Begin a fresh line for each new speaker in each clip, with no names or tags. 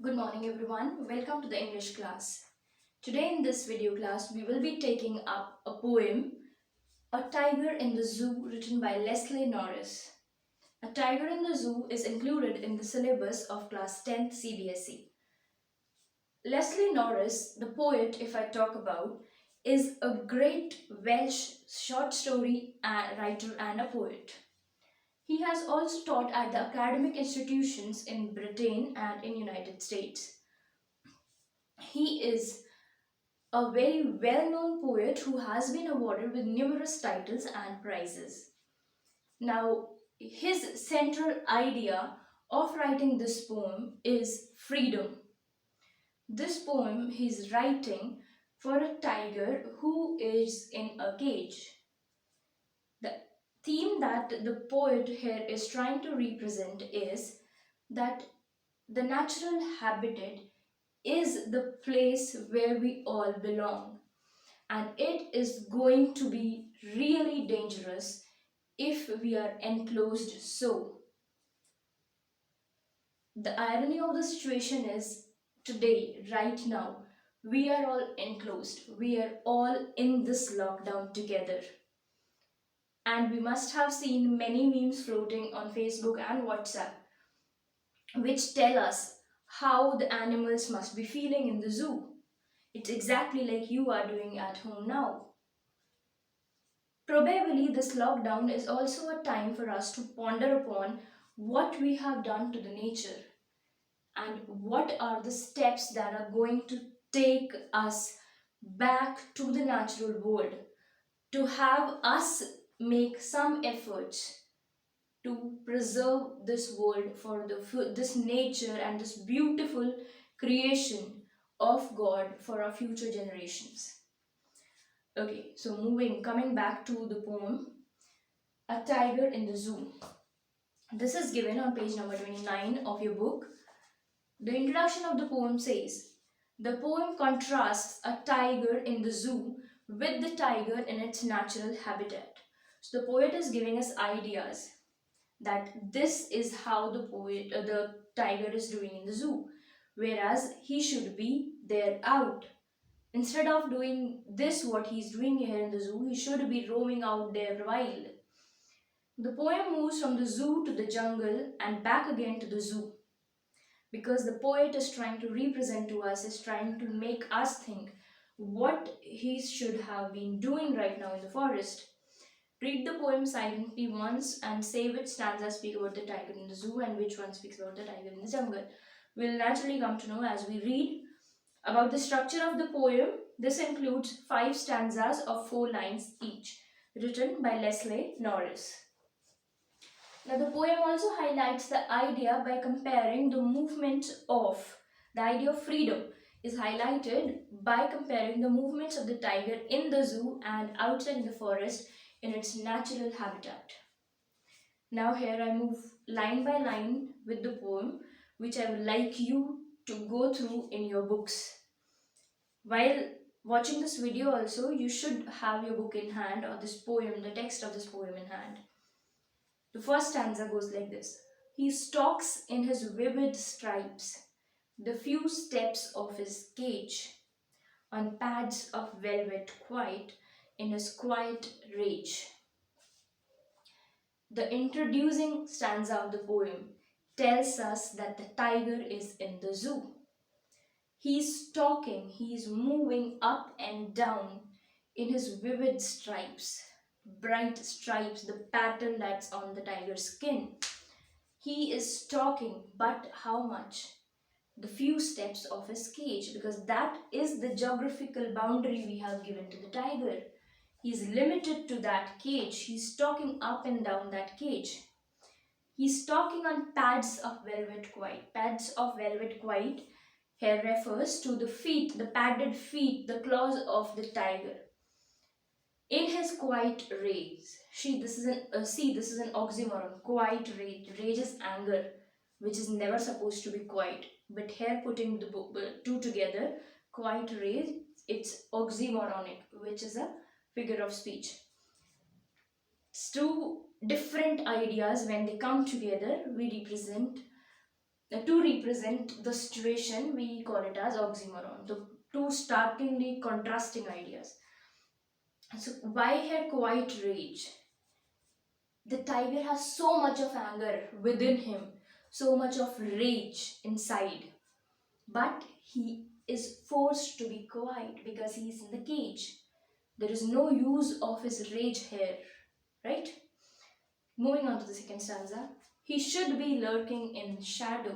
Good morning everyone, welcome to the English class. Today in this video class we will be taking up a poem, A Tiger in the Zoo, written by Leslie Norris. A Tiger in the Zoo is included in the syllabus of class 10th CBSE. Leslie Norris, the poet if I talk about, is a great Welsh short story writer and a poet. He has also taught at the academic institutions in Britain and in United States. He is a very well-known poet who has been awarded with numerous titles and prizes. Now, his central idea of writing this poem is freedom. This poem he's writing for a tiger who is in a cage. The theme that the poet here is trying to represent is that the natural habitat is the place where we all belong, and it is going to be really dangerous if we are enclosed so. The irony of the situation is today, right now, we are all enclosed. We are all in this lockdown together. And we must have seen many memes floating on Facebook and WhatsApp which tell us how the animals must be feeling in the zoo. It's exactly like you are doing at home now. Probably this lockdown is also a time for us to ponder upon what we have done to the nature and what are the steps that are going to take us back to the natural world, to have us make some efforts to preserve this world for this nature and this beautiful creation of God for our future generations. Okay, so coming back to the poem, A Tiger in the Zoo. This is given on page number 29 of your book. The introduction of the poem says, the poem contrasts a tiger in the zoo with the tiger in its natural habitat. So the poet is giving us ideas that this is how the tiger is doing in the zoo, whereas he should be there out. Instead of doing this, what he's doing here in the zoo, he should be roaming out there wild. The poem moves from the zoo to the jungle and back again to the zoo because the poet is trying to represent to us, is trying to make us think what he should have been doing right now in the forest. Read the poem silently once and say which stanzas speak about the tiger in the zoo and which one speaks about the tiger in the jungle. We'll naturally come to know as we read about the structure of the poem. This includes 5 stanzas of 4 lines each, written by Leslie Norris. Now, the poem also highlights the idea by comparing the idea of freedom is highlighted by comparing the movements of the tiger in the zoo and outside in the forest in its natural habitat. Now, here I move line by line with the poem, which I would like you to go through in your books. While watching this video also, you should have your book in hand or this poem, the text of this poem in hand. The first stanza goes like this. He stalks in his vivid stripes, the few steps of his cage, on pads of velvet quiet, in his quiet rage. The introducing stanza of the poem tells us that the tiger is in the zoo. He's stalking, he's moving up and down in his vivid stripes, bright stripes, the pattern that's on the tiger's skin. He is stalking, but how much? The few steps of his cage, because that is the geographical boundary we have given to the tiger. He's limited to that cage. He's stalking up and down that cage. He's stalking on pads of velvet white. Pads of velvet white here refers to the feet, the padded feet, the claws of the tiger. In his quiet rage, this is an oxymoron. Quiet rage, rage is anger, which is never supposed to be quiet. But here, putting the two together, quiet rage, it's oxymoronic, which is a figure of speech. It's two different ideas when they come together. We represent To represent the situation, we call it as oxymoron. The two starkly contrasting ideas. So, why here quiet rage? The tiger has so much of anger within him, so much of rage inside, but he is forced to be quiet because he is in the cage. There is no use of his rage here, right? Moving on to the second stanza. He should be lurking in shadow,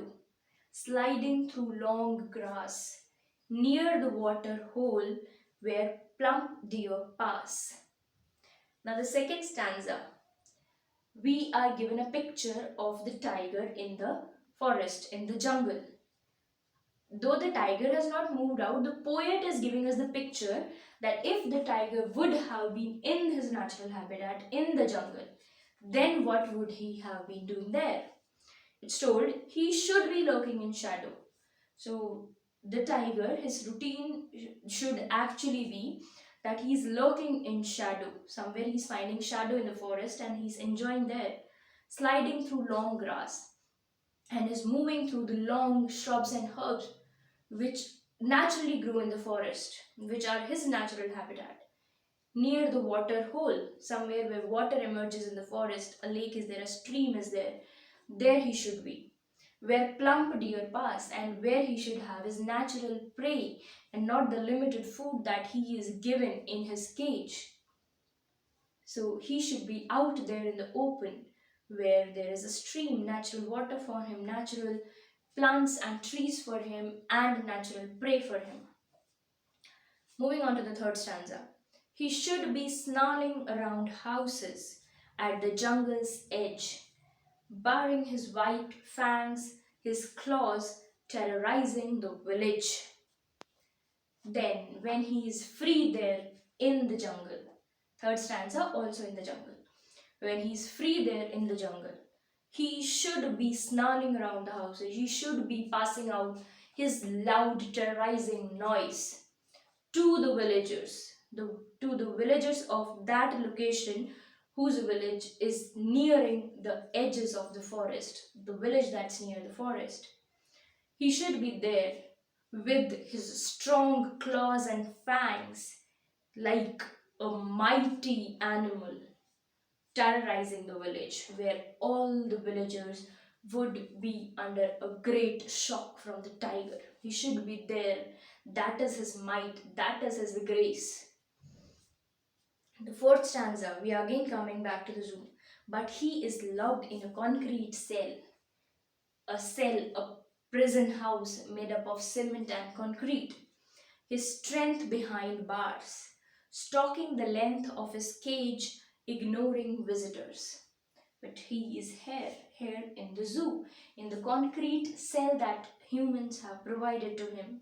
sliding through long grass, near the water hole where plump deer pass. Now, the second stanza, we are given a picture of the tiger in the forest, in the jungle. Though the tiger has not moved out, the poet is giving us the picture that if the tiger would have been in his natural habitat in the jungle, then what would he have been doing there? It's told he should be lurking in shadow. So the tiger, his routine should actually be that he's lurking in shadow. Somewhere he's finding shadow in the forest and he's enjoying there, sliding through long grass and is moving through the long shrubs and herbs which naturally grow in the forest, which are his natural habitat. Near the water hole, somewhere where water emerges in the forest, a lake is there, a stream is there, there he should be. Where plump deer pass and where he should have his natural prey and not the limited food that he is given in his cage. So he should be out there in the open where there is a stream, natural water for him, natural plants and trees for him, and natural prey for him. Moving on to the third stanza. He should be snarling around houses at the jungle's edge, baring his white fangs, his claws terrorizing the village. Then, when he is free there in the jungle, third stanza also in the jungle, when he is free there in the jungle, he should be snarling around the houses, he should be passing out his loud terrorizing noise to the villagers, to the villagers of that location whose village is nearing the edges of the forest, the village that's near the forest. He should be there with his strong claws and fangs like a mighty animal terrorizing the village where all the villagers would be under a great shock from the tiger. He should be there. That is his might, that is his grace. The fourth stanza, we are again coming back to the zoo. But he is locked in a concrete cell, a prison house made up of cement and concrete. His strength behind bars, stalking the length of his cage, ignoring visitors. But he is here in the zoo, in the concrete cell that humans have provided to him.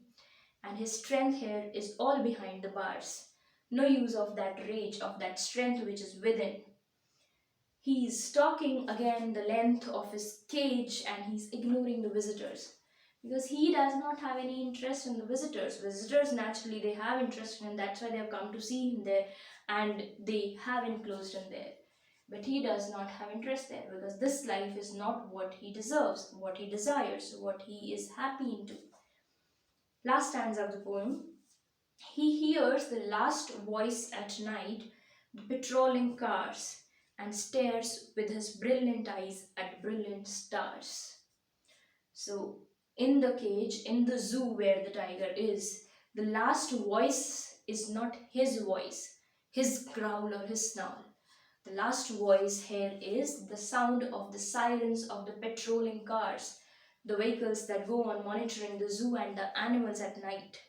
And his strength here is all behind the bars. No use of that rage, of that strength which is within. He is stalking again the length of his cage and he's ignoring the visitors because he does not have any interest in the visitors. Visitors naturally they have interest in him, that's why they have come to see him there and they have enclosed him there. But he does not have interest there because this life is not what he deserves, what he desires, what he is happy into. Last stanza of the poem. He hears the last voice at night, the patrolling cars, and stares with his brilliant eyes at brilliant stars. So, in the cage, in the zoo where the tiger is, the last voice is not his voice, his growl or his snarl. The last voice here is the sound of the sirens of the patrolling cars, the vehicles that go on monitoring the zoo and the animals at night.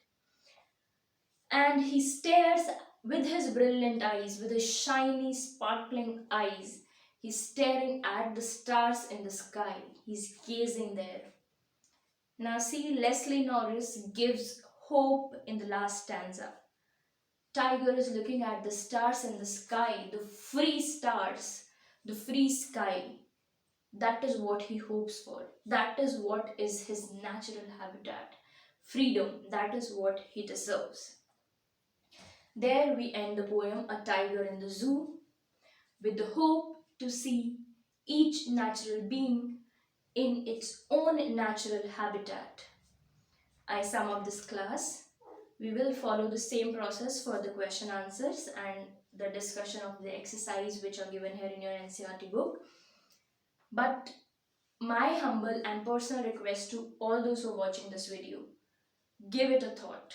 And he stares with his brilliant eyes, with his shiny, sparkling eyes. He's staring at the stars in the sky. He's gazing there. Now, see, Leslie Norris gives hope in the last stanza. Tiger is looking at the stars in the sky, the free stars, the free sky. That is what he hopes for. That is what is his natural habitat. Freedom, that is what he deserves. There we end the poem A Tiger in the Zoo with the hope to see each natural being in its own natural habitat. I sum up this class. We will follow the same process for the question answers and the discussion of the exercise which are given here in your NCRT book. But my humble and personal request to all those who are watching this video, give it a thought.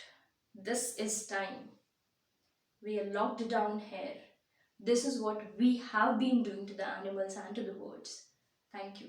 This is time. We are locked down here. This is what we have been doing to the animals and to the birds. Thank you.